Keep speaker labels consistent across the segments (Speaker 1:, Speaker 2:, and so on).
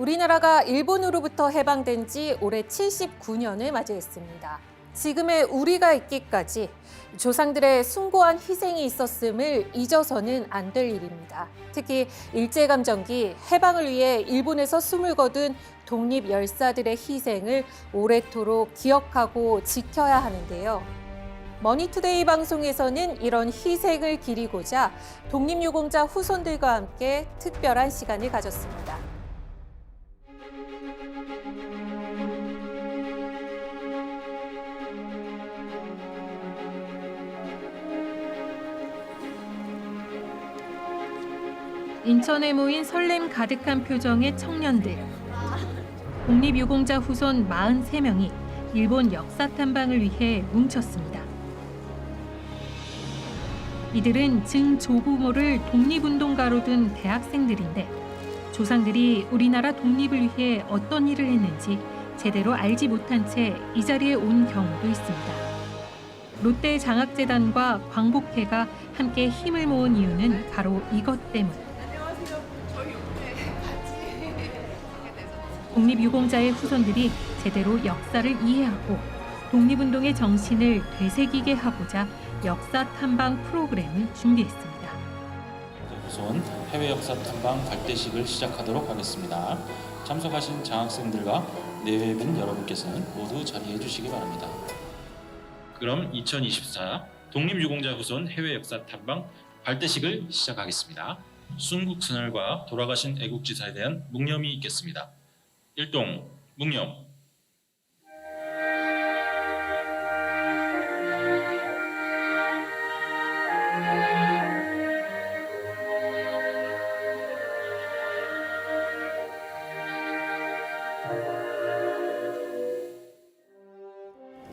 Speaker 1: 우리나라가 일본으로부터 해방된 지 올해 79년을 맞이했습니다. 지금의 우리가 있기까지 조상들의 숭고한 희생이 있었음을 잊어서는 안 될 일입니다. 특히 일제감정기 해방을 위해 일본에서 숨을 거둔 독립 열사들의 희생을 오래도록 기억하고 지켜야 하는데요. 머니투데이 방송에서는 이런 희생을 기리고자 독립유공자 후손들과 함께 특별한 시간을 가졌습니다. 인천에 모인 설렘 가득한 표정의 청년들. 독립유공자 후손 43명이 일본 역사 탐방을 위해 뭉쳤습니다. 이들은 증조부모를 독립운동가로 둔 대학생들인데 조상들이 우리나라 독립을 위해 어떤 일을 했는지 제대로 알지 못한 채 이 자리에 온 경우도 있습니다. 롯데 장학재단과 광복회가 함께 힘을 모은 이유는 바로 이것 때문. 독립유공자의 후손들이 제대로 역사를 이해하고 독립운동의 정신을 되새기게 하고자 역사 탐방 프로그램을 준비했습니다.
Speaker 2: 우선 해외 역사 탐방 발대식을 시작하도록 하겠습니다. 참석하신 장학생들과 내외빈 여러분께서는 모두 자리해 주시기 바랍니다. 그럼 2024 독립유공자 후손 해외 역사 탐방 발대식을 시작하겠습니다. 순국선열과 돌아가신 애국지사에 대한 묵념이 있겠습니다. 일동 묵념.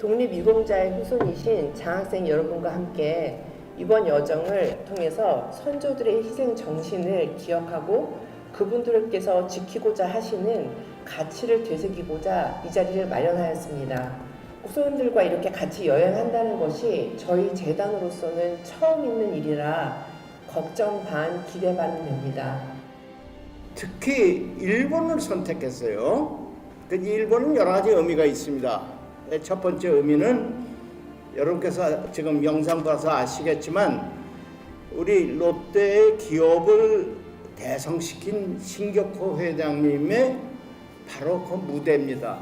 Speaker 3: 독립유공자의 후손이신 장학생 여러분과 함께 이번 여정을 통해서 선조들의 희생 정신을 기억하고 그분들께서 지키고자 하시는 가치를 되새기고자 이 자리를 마련하였습니다. 후손들과 이렇게 같이 여행한다는 것이 저희 재단으로서는 처음 있는 일이라 걱정 반 기대 반은 됩니다.
Speaker 4: 특히 일본을 선택했어요. 일본은 여러 가지 의미가 있습니다. 첫 번째 의미는 여러분께서 지금 영상 봐서 아시겠지만 우리 롯데의 기업을 대성시킨 신격호 회장님의 바로 그 무대입니다.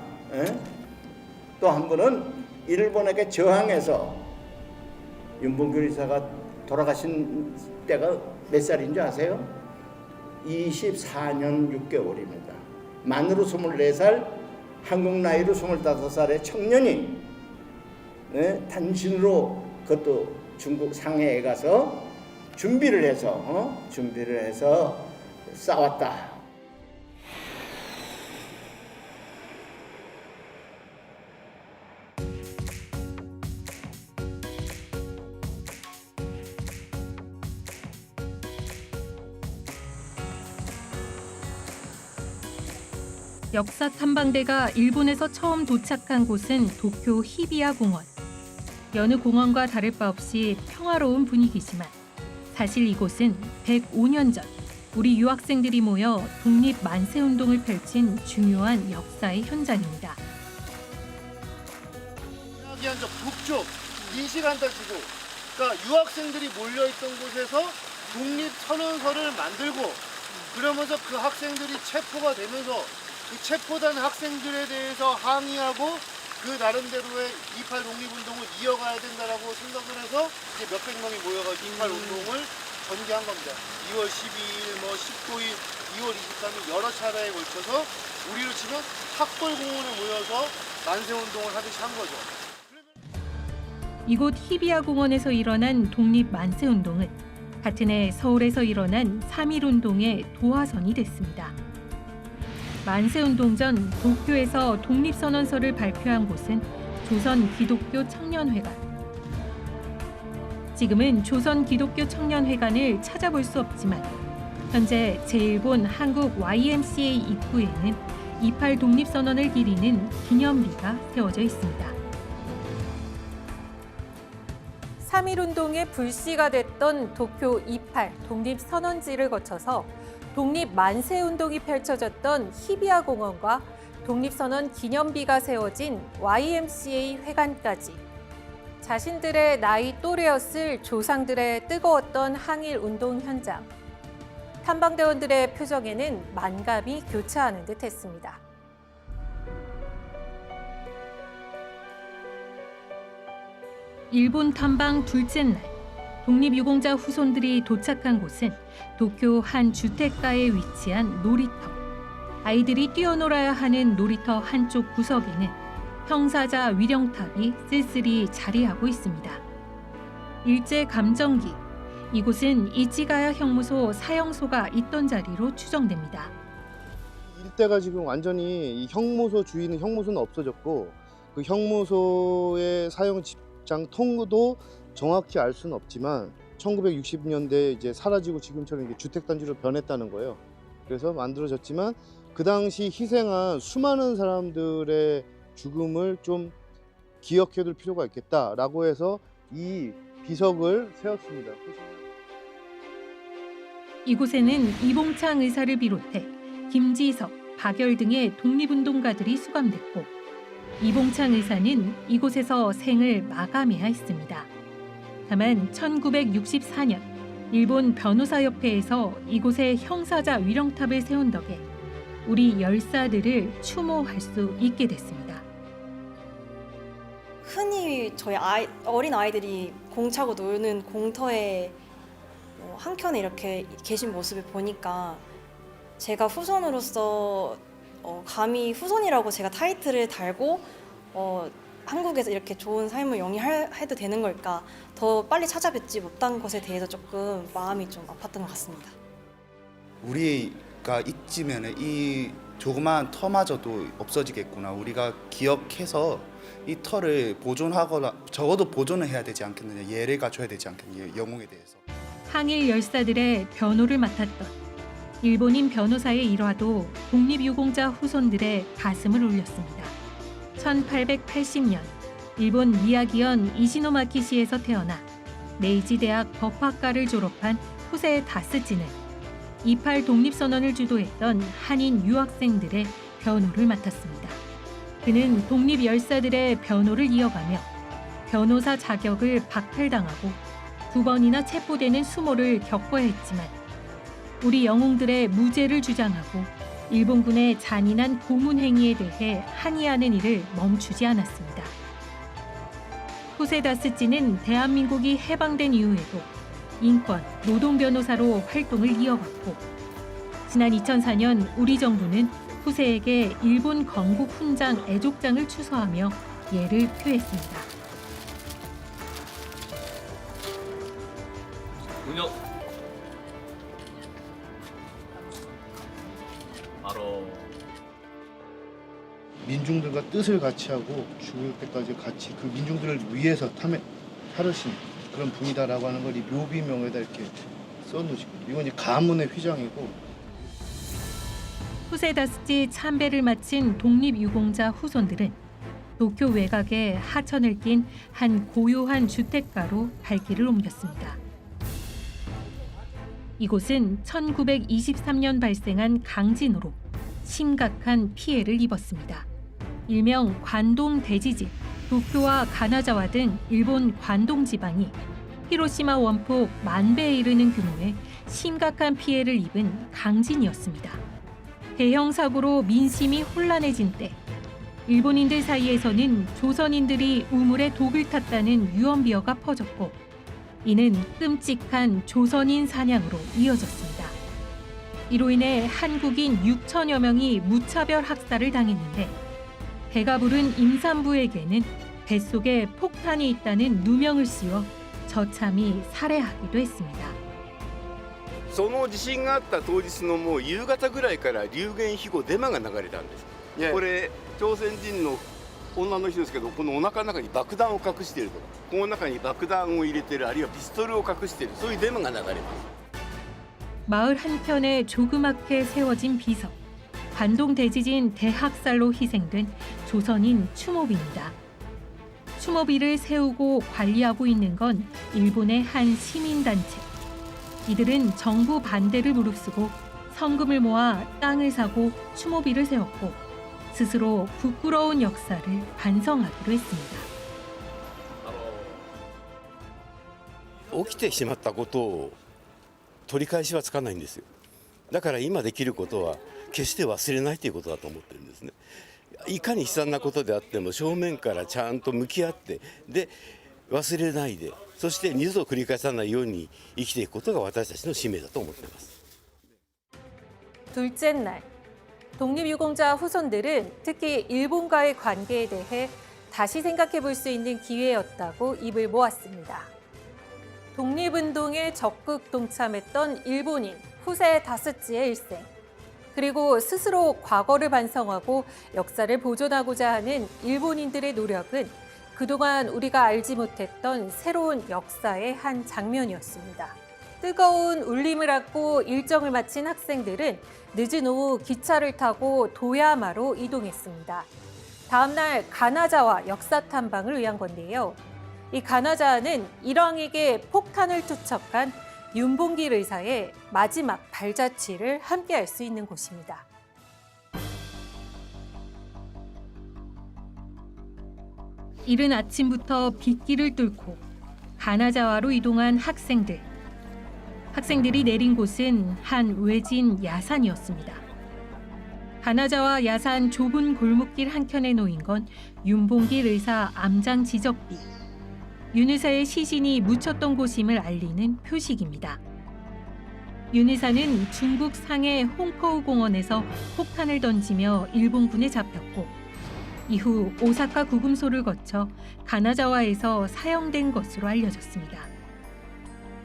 Speaker 4: 또 한 분은 일본에게 저항해서 윤봉길 이사가 돌아가신 때가 몇 살인 줄 아세요? 24년 6개월입니다. 만으로 24살, 한국 나이로 25살의 청년이 단신으로 그것도 중국 상해에 가서 준비를 해서 싸웠다.
Speaker 1: 역사 탐방대가 일본에서 처음 도착한 곳은 도쿄 히비야 공원. 여느 공원과 다를 바 없이 평화로운 분위기지만 사실 이곳은 105년 전 우리 유학생들이 모여 독립 만세운동을 펼친 중요한 역사의 현장입니다.
Speaker 5: 이야기한 적 북쪽 인식한다 주고, 그러니까 유학생들이 몰려있던 곳에서 독립선언서를 만들고 그러면서 그 학생들이 체포가 되면서 그 체포된 학생들에 대해서 항의하고 그 나름대로의 28 독립운동을 이어가야 된다라고 생각을 해서 이제 몇백 명이 모여가지고 28 운동을 전개한 겁니다. 2월 12일, 19일, 2월 23일 여러 차례에 걸쳐서 우리로 치면 탁골공원에 모여서 만세운동을 하듯이 한 거죠.
Speaker 1: 이곳 히비야 공원에서 일어난 독립 만세운동은 같은 해 서울에서 일어난 3.1운동의 도화선이 됐습니다. 만세운동 전 도쿄에서 독립선언서를 발표한 곳은 조선기독교 청년회관. 지금은 조선기독교청년회관을 찾아볼 수 없지만 현재 제1본 한국 YMCA 입구에는 28 독립선언을 기리는 기념비가 세워져 있습니다. 3.1운동의 불씨가 됐던 도쿄 28 독립선언지를 거쳐서 독립 만세 운동이 펼쳐졌던 히비야 공원과 독립선언 기념비가 세워진 YMCA 회관까지 자신들의 나이 또래였을 조상들의 뜨거웠던 항일 운동 현장. 탐방대원들의 표정에는 만감이 교차하는 듯했습니다. 일본 탐방 둘째 날, 독립유공자 후손들이 도착한 곳은 도쿄 한 주택가에 위치한 놀이터. 아이들이 뛰어놀아야 하는 놀이터 한쪽 구석에는 형사자 위령탑이 쓸쓸히 자리하고 있습니다. 일제 감정기, 이곳은 이치가야 형무소 사형소가 있던 자리로 추정됩니다.
Speaker 5: 일대가 지금 완전히 이 형무소 주위는 형무소는 없어졌고 그 형무소의 사형 집장 통도 정확히 알 수는 없지만 1960년대에 이제 사라지고 지금처럼 이게 주택 단지로 변했다는 거예요. 그래서 만들어졌지만 그 당시 희생한 수많은 사람들의 죽음을 좀 기억해둘 필요가 있겠다라고 해서 이 비석을 세웠습니다.
Speaker 1: 이곳에는 이봉창 의사를 비롯해 김지석, 박열 등의 독립운동가들이 수감됐고 이봉창 의사는 이곳에서 생을 마감해야 했습니다. 다만 1964년 일본 변호사협회에서 이곳에 형사자 위령탑을 세운 덕에 우리 열사들을 추모할 수 있게 됐습니다.
Speaker 6: 흔히 저희 어린 아이들이 공 차고 노는 공터에 한켠에 이렇게 계신 모습을 보니까 제가 후손으로서 감히 후손이라고 제가 타이틀을 달고 한국에서 이렇게 좋은 삶을 영위해도 되는 걸까, 더 빨리 찾아뵙지 못한 것에 대해서 조금 마음이 좀 아팠던 것 같습니다.
Speaker 7: 우리가 이쯤에는 이 조그마한 터마저도 없어지겠구나. 우리가 기억해서 이 터를 보존하거나 적어도 보존을 해야 되지 않겠느냐, 예를 갖춰야 되지 않겠느냐, 영웅에 대해서. 항일
Speaker 1: 열사들의 변호를 맡았던 일본인 변호사의 일화도 독립유공자 후손들의 가슴을 울렸습니다. 1880년 일본 미야기현 이시노마키시에서 태어나 메이지 대학 법학과를 졸업한 후세 다스지는 28 독립선언을 주도했던 한인 유학생들의 변호를 맡았습니다. 그는 독립 열사들의 변호를 이어가며 변호사 자격을 박탈당하고 2번이나 체포되는 수모를 겪어야 했지만 우리 영웅들의 무죄를 주장하고 일본군의 잔인한 고문 행위에 대해 항의하는 일을 멈추지 않았습니다. 후세 다스지는 대한민국이 해방된 이후에도 인권, 노동 변호사로 활동을 이어왔고 지난 2004년 우리 정부는 후세에게 일본 건국 훈장 애족장을 추서하며 예를 표했습니다.
Speaker 8: 바로
Speaker 5: 민중들과 뜻을 같이 하고 죽을 때까지 같이 그 민중들을 위해서 하르신 그런 분이다라고 하는 걸 이 묘비명에다 이렇게 써놓으시고, 이건 이제 가문의 휘장이고.
Speaker 1: 후세 다스지 참배를 마친 독립유공자 후손들은 도쿄 외곽에 하천을 낀 한 고요한 주택가로 발길을 옮겼습니다. 이곳은 1923년 발생한 강진으로 심각한 피해를 입었습니다. 일명 관동 대지진, 도쿄와 가나자와 등 일본 관동 지방이 히로시마 원폭 10,000배에 이르는 규모의 심각한 피해를 입은 강진이었습니다. 대형 사고로 민심이 혼란해진 때 일본인들 사이에서는 조선인들이 우물에 독을 탔다는 유언비어가 퍼졌고 이는 끔찍한 조선인 사냥으로 이어졌습니다. 이로 인해 한국인 6천여 명이 무차별 학살을 당했는데 배가 부른 임산부에게는 뱃속에 폭탄이 있다는 누명을 씌워 저참히 살해하기도 했습니다.
Speaker 9: その地震があった当日のもう夕方ぐらいから流言飛語デマが流れたんです。これ朝鮮人の女の人ですけど、このお腹の中に爆弾を隠しているとか、この中に爆弾を入れている、あるいはピストルを隠している、そういうデマが流れます。
Speaker 1: 마을 한켠에 조그맣게 세워진 비석, 관동 대지진 대학살로 희생된 조선인 추모비입니다. 추모비를 세우고 관리하고 있는 건 일본의 한 시민단체. 이들은 정부 반대를 무릅쓰고 성금을 모아 땅을 사고 추모비를 세웠고 스스로 부끄러운 역사를 반성하기로 했습니다.
Speaker 9: 起きてしまったことを取り返しはつかないんですよ。だから今できることは決して忘れないということだと思ってるんですね。いかに悲惨なことであっても正面からちゃんと向き合って、で忘れないで、そして二度と繰り返さないように生きていくことが私たちの使命だと思っています。
Speaker 1: 둘째 날, 독립유공자 후손들은 특히 일본과의 관계에 대해 다시 생각해 볼 수 있는 기회였다고 입을 모았습니다. 독립운동에 적극 동참했던 일본인 후세 다스치의 일생, 그리고 스스로 과거를 반성하고 역사를 보존하고자 하는 일본인들의 노력은 그동안 우리가 알지 못했던 새로운 역사의 한 장면이었습니다. 뜨거운 울림을 안고 일정을 마친 학생들은 늦은 오후 기차를 타고 도야마로 이동했습니다. 다음 날 가나자와 역사 탐방을 위한 건데요. 이 가나자는 일왕에게 폭탄을 투척한 윤봉길 의사의 마지막 발자취를 함께할 수 있는 곳입니다. 이른 아침부터 빗길을 뚫고 가나자와로 이동한 학생들. 학생들이 내린 곳은 한 외진 야산이었습니다. 가나자와 야산 좁은 골목길 한켠에 놓인 건 윤봉길 의사 암장 지적비. 윤 의사의 시신이 묻혔던 곳임을 알리는 표식입니다. 윤 의사는 중국 상해 홍퍼우 공원에서 폭탄을 던지며 일본군에 잡혔고 이후 오사카 구금소를 거쳐 가나자와에서 사형된 것으로 알려졌습니다.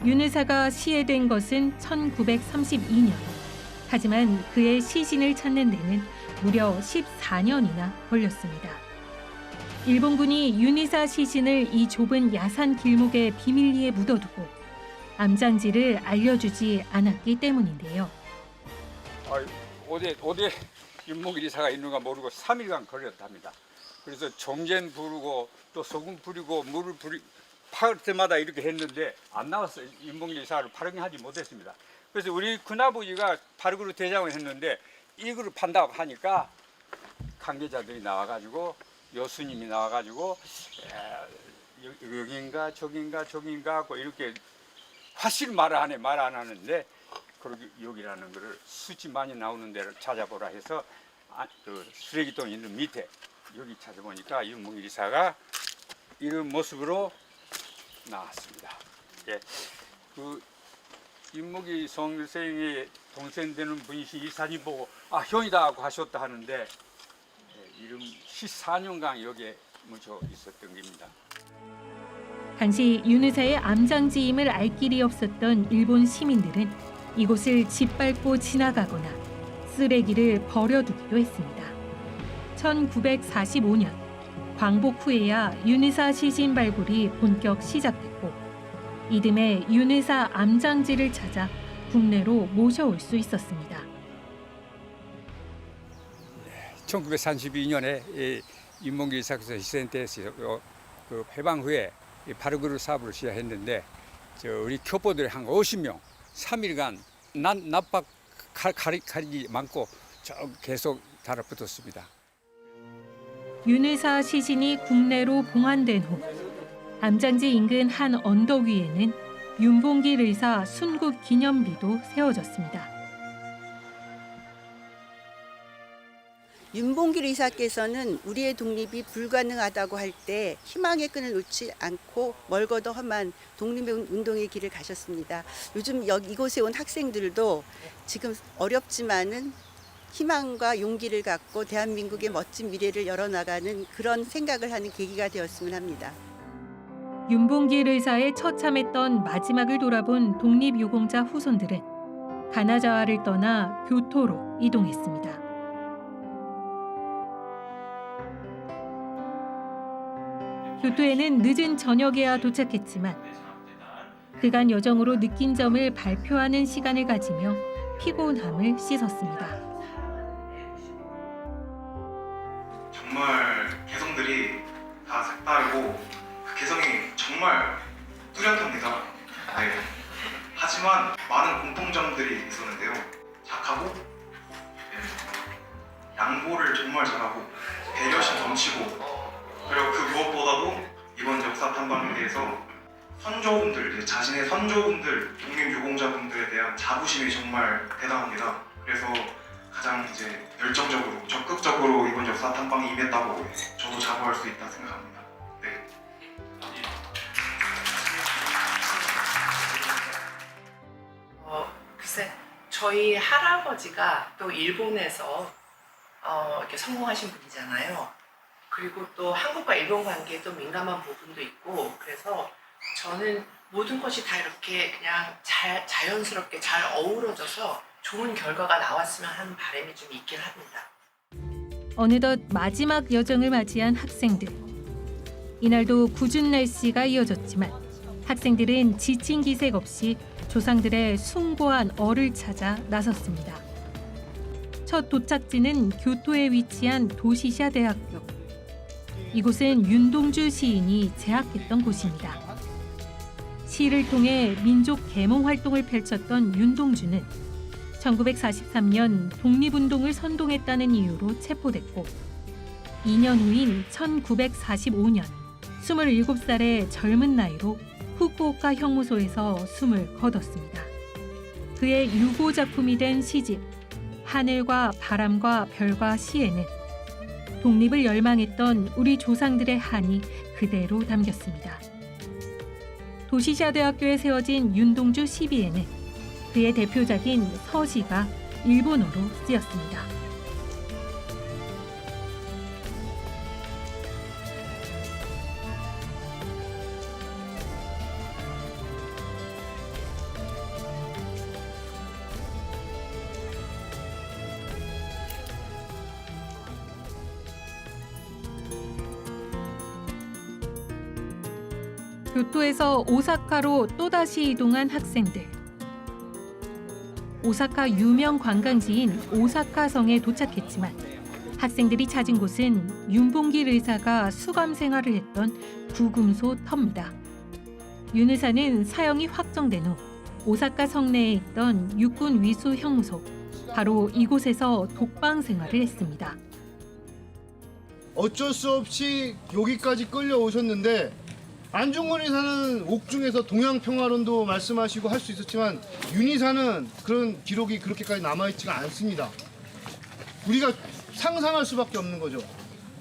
Speaker 1: 윤 의사가 시해된 것은 1932년. 하지만 그의 시신을 찾는 데는 무려 14년이나 걸렸습니다. 일본군이 윤 의사 시신을 이 좁은 야산 길목의 비밀리에 묻어두고 암장지를 알려주지 않았기 때문인데요.
Speaker 10: 어디 윤봉길 이사가 있는가 모르고 3일간 걸렸답니다. 그래서 종전 부르고 또 소금 부리고 물을 팔 때마다 이렇게 했는데 안 나왔어요. 윤봉길 이사를 발행하지 못했습니다. 그래서 우리 큰아버지가 발그루 대장을 했는데 이거를 판다고 하니까 관계자들이 나와가지고 여수님이 나와가지고 여긴가 저긴가 하고 이렇게 확실히 말 안 하는데 그렇게 여기라는 거를 수치 많이 나오는 데를 찾아보라 해서 그 쓰레기통 있는 밑에 여기 찾아보니까 윤봉길 이사가 이런 모습으로 나왔습니다. 예, 그 윤봉길 선생의 동생 되는 분이 이 사진 보고 형이다 하고 하셨다 하는데 이름 14년간 여기에 묻혀 있었던 겁니다.
Speaker 1: 당시 윤 의사의 암장지임을 알 길이 없었던 일본 시민들은 이곳을 짓밟고 지나가거나 쓰레기를 버려두기도 했습니다. 1945년 광복 후에야 윤 의사 시신 발굴이 본격 시작됐고 이듬해 윤 의사 암장지를 찾아 국내로 모셔올 수 있었습니다.
Speaker 10: 1932년에 윤봉길 이사께서 희생돼서 그 해방 후에 바르그루 사업을 시작했는데 우리 교포들이 한 50명 3일간 낮박 칼이 많고 계속 달아붙었습니다.
Speaker 1: 윤 의사 시신이 국내로 봉안된 후 암장지 인근 한 언덕 위에는 윤봉길 의사 순국 기념비도 세워졌습니다.
Speaker 11: 윤봉길 의사께서는 우리의 독립이 불가능하다고 할 때 희망의 끈을 놓지 않고 멀고도 험한 독립운동의 길을 가셨습니다. 요즘 이곳에 온 학생들도 지금 어렵지만은 희망과 용기를 갖고 대한민국의 멋진 미래를 열어나가는 그런 생각을 하는 계기가 되었으면 합니다.
Speaker 1: 윤봉길 의사의 처참했던 마지막을 돌아본 독립유공자 후손들은 가나자와를 떠나 교토로 이동했습니다. 교토에는 늦은 저녁에야 도착했지만 그간 여정으로 느낀 점을 발표하는 시간을 가지며 피곤함을 씻었습니다.
Speaker 12: 정말 개성들이 다 색다르고 그 개성이 정말 뚜렷합니다. 네. 하지만 많은 공통점들이 있었는데요. 착하고 양보를 정말 잘하고 배려심 넘치고 그리고 그 무엇보다도 이번 역사 탐방에 대해서 선조분들, 자신의 선조분들, 독립유공자분들에 대한 자부심이 정말 대단합니다. 그래서 가장 이제 열정적으로, 적극적으로 이번 역사 탐방에 임했다고 저도 자부할 수 있다 생각합니다. 네.
Speaker 3: 글쎄, 저희 할아버지가 또 일본에서 이렇게 성공하신 분이잖아요. 그리고 또 한국과 일본 관계에 또 민감한 부분도 있고, 그래서 저는 모든 것이 다 이렇게 그냥 자연스럽게 잘 어우러져서 좋은 결과가 나왔으면 하는 바람이 좀 있긴 합니다.
Speaker 1: 어느덧 마지막 여정을 맞이한 학생들. 이날도 궂은 날씨가 이어졌지만 학생들은 지친 기색 없이 조상들의 숭고한 얼을 찾아 나섰습니다. 첫 도착지는 교토에 위치한 도시샤 대학교. 이곳은 윤동주 시인이 재학했던 곳입니다. 시를 통해 민족 계몽 활동을 펼쳤던 윤동주는 1943년 독립운동을 선동했다는 이유로 체포됐고 2년 후인 1945년 27살의 젊은 나이로 후쿠오카 형무소에서 숨을 거뒀습니다. 그의 유고 작품이 된 시집 하늘과 바람과 별과 시에는 독립을 열망했던 우리 조상들의 한이 그대로 담겼습니다. 도시샤 대학교에 세워진 윤동주 시비에는 그의 대표작인 서시가 일본어로 쓰였습니다. 교토에서 오사카로 또다시 이동한 학생들. 오사카 유명 관광지인 오사카성에 도착했지만 학생들이 찾은 곳은 윤봉길 의사가 수감 생활을 했던 구금소 터입니다. 윤 의사는 사형이 확정된 후 오사카 성내에 있던 육군 위수 형무소, 바로 이곳에서 독방 생활을 했습니다.
Speaker 5: 어쩔 수 없이 여기까지 끌려오셨는데 안중근 의사는 옥중에서 동양평화론도 말씀하시고 할 수 있었지만 윤 의사는 그런 기록이 그렇게까지 남아있지가 않습니다. 우리가 상상할 수밖에 없는 거죠.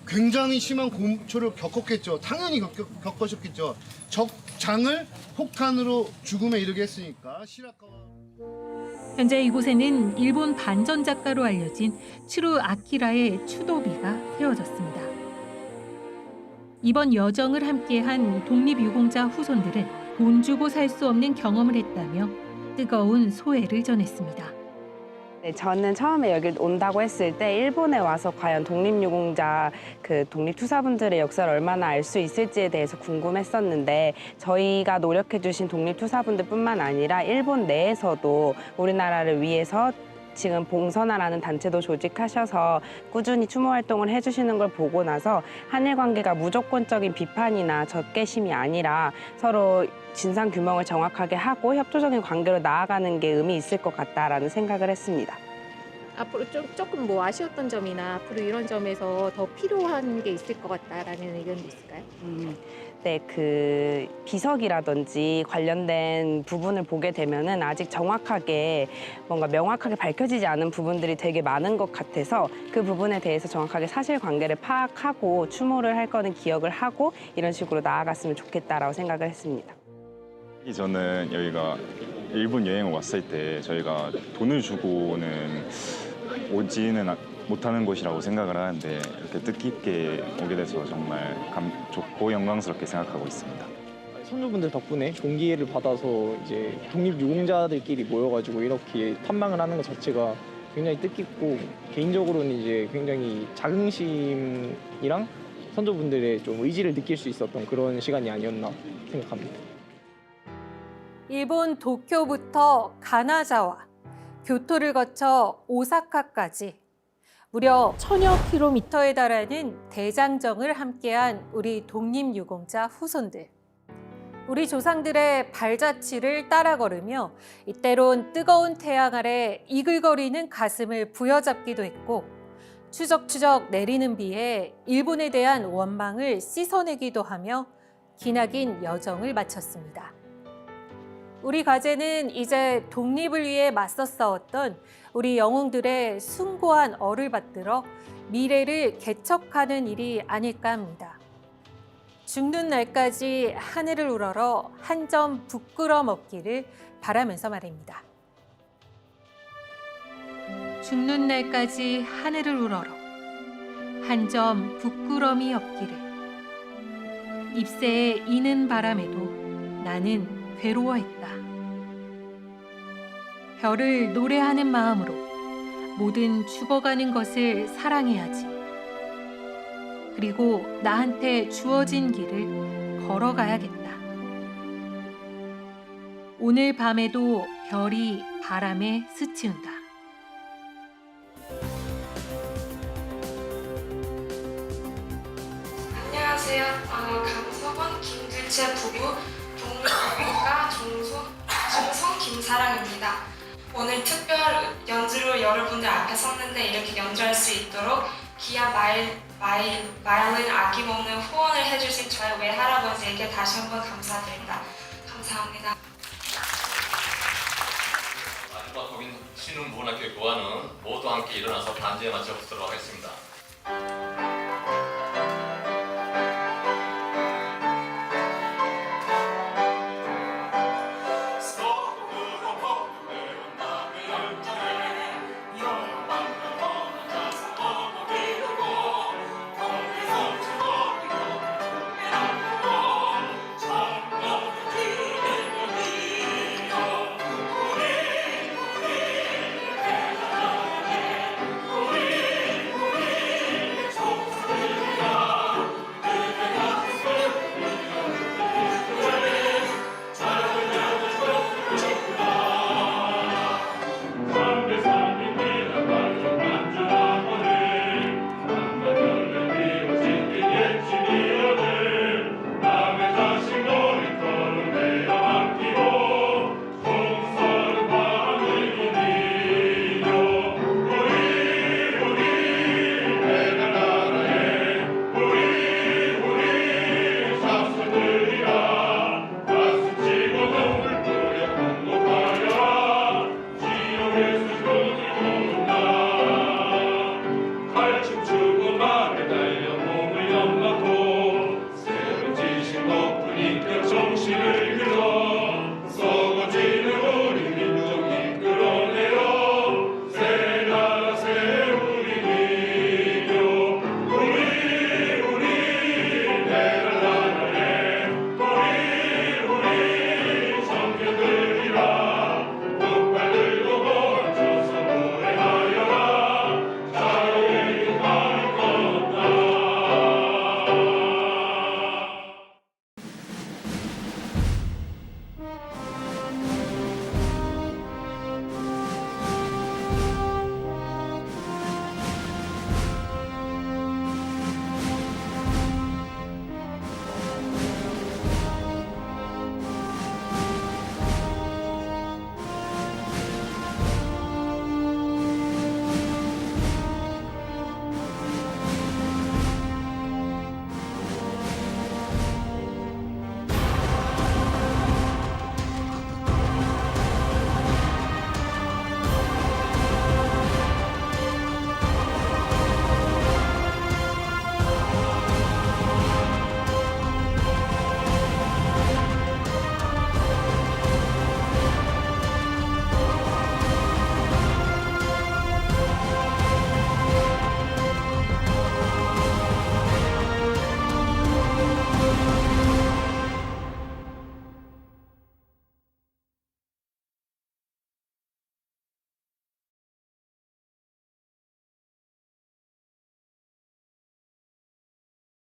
Speaker 5: 굉장히 심한 고초를 겪었겠죠. 당연히 겪으셨겠죠. 적장을 폭탄으로 죽음에 이르게 했으니까. 시라카와
Speaker 1: 현재 이곳에는 일본 반전 작가로 알려진 추루 아키라의 추도비가 세워졌습니다. 이번 여정을 함께한 독립유공자 후손들은 돈 주고 살 수 없는 경험을 했다며 뜨거운 소회를 전했습니다.
Speaker 13: 네, 저는 처음에 여기 온다고 했을 때 일본에 와서 과연 독립유공자 독립투사분들의 역사를 얼마나 알 수 있을지에 대해서 궁금했었는데 저희가 노력해주신 독립투사분들뿐만 아니라 일본 내에서도 우리나라를 위해서 지금 봉선화라는 단체도 조직하셔서 꾸준히 추모 활동을 해주시는 걸 보고 나서 한일 관계가 무조건적인 비판이나 적개심이 아니라 서로 진상 규명을 정확하게 하고 협조적인 관계로 나아가는 게 의미 있을 것 같다라는 생각을 했습니다.
Speaker 14: 앞으로 조금 뭐 아쉬웠던 점이나 앞으로 이런 점에서 더 필요한 게 있을 것 같다라는 의견도 있을까요?
Speaker 13: 네, 비석이라든지 관련된 부분을 보게 되면은 아직 정확하게 뭔가 명확하게 밝혀지지 않은 부분들이 되게 많은 것 같아서 그 부분에 대해서 정확하게 사실관계를 파악하고 추모를 할 거는 기억을 하고 이런 식으로 나아갔으면 좋겠다라고 생각을 했습니다.
Speaker 15: 저는 여기가 일본 여행을 왔을 때 저희가 돈을 주고는 오지는 못하는 곳이라고 생각을 하는데 이렇게 뜻깊게 오게 돼서 정말 좋고 영광스럽게 생각하고 있습니다.
Speaker 16: 선조분들 덕분에 동기회를 받아서 이제 독립유공자들끼리 모여가지고 이렇게 탐방을 하는 것 자체가 굉장히 뜻깊고 개인적으로는 이제 굉장히 자긍심이랑 선조분들의 좀 의지를 느낄 수 있었던 그런 시간이 아니었나 생각합니다.
Speaker 1: 일본 도쿄부터 가나자와, 교토를 거쳐 오사카까지 무려 1000여 킬로미터에 달하는 대장정을 함께한 우리 독립유공자 후손들. 우리 조상들의 발자취를 따라 걸으며 때론 뜨거운 태양 아래 이글거리는 가슴을 부여잡기도 했고 추적추적 내리는 비에 일본에 대한 원망을 씻어내기도 하며 기나긴 여정을 마쳤습니다. 우리 과제는 이제 독립을 위해 맞서 싸웠던 우리 영웅들의 숭고한 얼을 받들어 미래를 개척하는 일이 아닐까 합니다. 죽는 날까지 하늘을 우러러 한 점 부끄럼 없기를 바라면서 말입니다. 죽는 날까지 하늘을 우러러 한 점 부끄럼이 없기를. 잎새에 이는 바람에도 나는 괴로워했다. 별을 노래하는 마음으로 모든 죽어가는 것을 사랑해야지. 그리고 나한테 주어진 길을 걸어가야겠다. 오늘 밤에도 별이 바람에 스치운다.
Speaker 17: 안녕하세요. 강서번 김들채 부부 독립작곡가 중성 김사랑입니다. 오늘 특별 연주로 여러분들 앞에 섰는데 이렇게 연주할 수 있도록 기아 마일은 아낌없는 후원을 해주신 저희 외할아버지에게 다시 한번 감사드립니다. 감사합니다.
Speaker 8: 마지막 곡인 신흥무문학교 교환은 모두 함께 일어나서 반주에 맞춰 보도록 하겠습니다.